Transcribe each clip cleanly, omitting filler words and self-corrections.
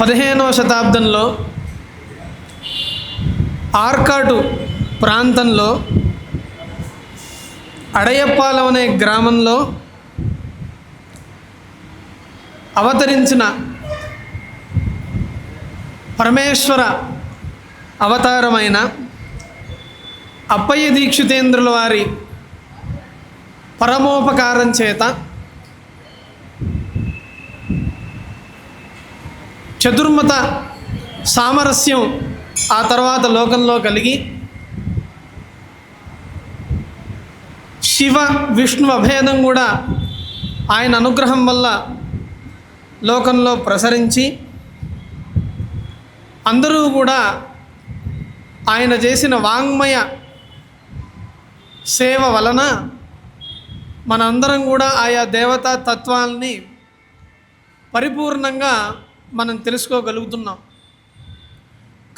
15వ శతాబ్దంలో ఆర్కాటు ప్రాంతంలో అడయప్పాలెం అనే గ్రామంలో అవతరించిన పరమేశ్వర అవతారమైన అప్పయ్య దీక్షితేంద్రుల వారి పరమోపకారం చేత చతుర్మత సామరస్యం ఆ తర్వాత లోకంలో కలిగి శివ విష్ణు అభేదం కూడా ఆయన అనుగ్రహం వల్ల లోకంలో ప్రసరించి అందరూ కూడా ఆయన చేసిన వాంగ్మయ సేవ వలన మనందరం కూడా ఆయా దేవతా తత్వాల్ని పరిపూర్ణంగా మనం తెలుసుకోగలుగుతున్నాం.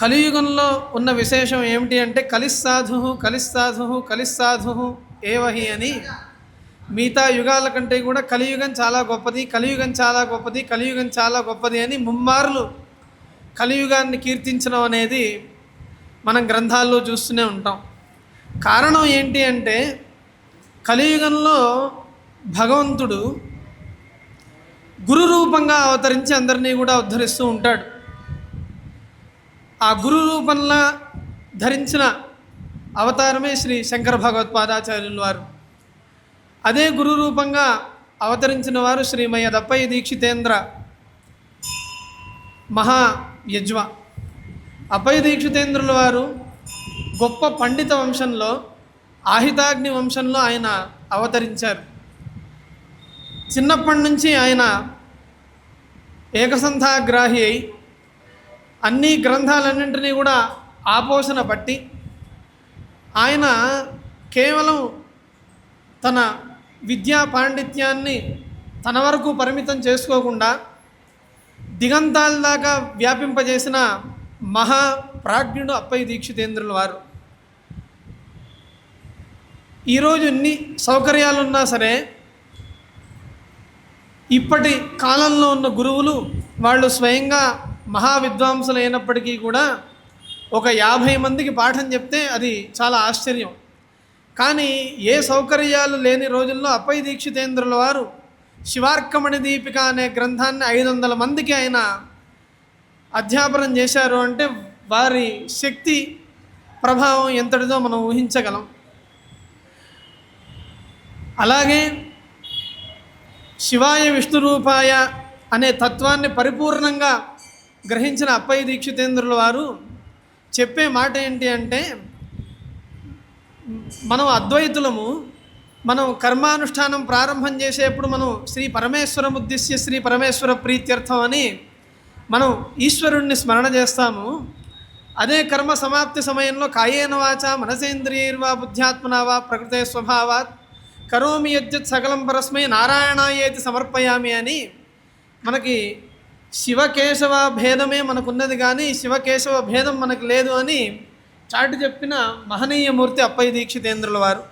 కలియుగంలో ఉన్న విశేషం ఏమిటి అంటే కలిస్సాధు కలిస్సాధు కలిస్సాధు ఏవహి అని. మిగతా యుగాల కంటే కూడా కలియుగం చాలా గొప్పది, కలియుగం చాలా గొప్పది, కలియుగం చాలా గొప్పది అని ముమ్మార్లు కలియుగాన్ని కీర్తించడం అనేది మనం గ్రంథాల్లో చూస్తూనే ఉంటాం. కారణం ఏంటి అంటే కలియుగంలో భగవంతుడు గురు రూపంగా అవతరించి అందరినీ కూడా ఉద్ధరిస్తూ ఉంటాడు. ఆ గురు రూపంలో ధరించిన అవతారమే శ్రీ శంకర భగవత్పాదాచార్యుల వారు. అదే గురు రూపంగా అవతరించిన వారు శ్రీమయ్య దప్పయ్య దీక్షితేంద్ర మహాయజ్వ. అప్పయ్య దీక్షితేంద్రుల వారు గొప్ప పండిత వంశంలో ఆహితాగ్ని వంశంలో ఆయన అవతరించారు. చిన్నప్పటి నుంచి ఆయన ఏకసంథాగ్రాహి అయి అన్ని గ్రంథాలన్నింటినీ కూడా ఆపోషణ పట్టి ఆయన కేవలం తన విద్యా పాండిత్యాన్ని తన వరకు పరిమితం చేసుకోకుండా దిగంతాల దాకా వ్యాపింపజేసిన మహాప్రాజ్ఞుడు అప్పయ్య దీక్షితేంద్రుల వారు. ఈరోజు ఇన్ని సౌకర్యాలున్నా సరే ఇప్పటి కాలంలో ఉన్న గురువులు వాళ్ళు స్వయంగా మహావిద్వాంసులు అయినప్పటికీ కూడా ఒక 50 మందికి పాఠం చెప్తే అది చాలా ఆశ్చర్యం. కానీ ఏ సౌకర్యాలు లేని రోజుల్లో అప్పయ్య దీక్షితేంద్రుల వారు శివార్కమణి దీపిక అనే గ్రంథాన్ని 500 మందికి ఆయన అధ్యాపనం చేశారు అంటే వారి శక్తి ప్రభావం ఎంతటిదో మనం ఊహించగలం. అలాగే శివాయ విష్ణు రూపాయ అనే తత్వాన్ని పరిపూర్ణంగా గ్రహించిన అప్పయ్య దీక్షితేంద్రుల వారు చెప్పే మాట ఏంటి అంటే మనం అద్వైతులము, మనం కర్మానుష్ఠానం ప్రారంభం చేసేప్పుడు మనం శ్రీ పరమేశ్వరం ఉద్దేశ్య శ్రీ పరమేశ్వర ప్రీత్యర్థం అని మనం ఈశ్వరుణ్ణి స్మరణ చేస్తాము. అదే కర్మ సమాప్తి సమయంలో కాయేన వాచ మనసేంద్రియైర్వా బుద్ధ్యాత్మనా వా ప్రకృతే స్వభావాత్ కరోమి యజ్జత్ సకలం పరస్మై నారాయణాయేతి సమర్పయామి అని మనకి శివకేశవ భేదమే మనకున్నది కానీ శివకేశవ భేదం మనకు లేదు అని చాటి చెప్పిన మహనీయమూర్తి అప్పయ్య దీక్షితేంద్రుల వారు.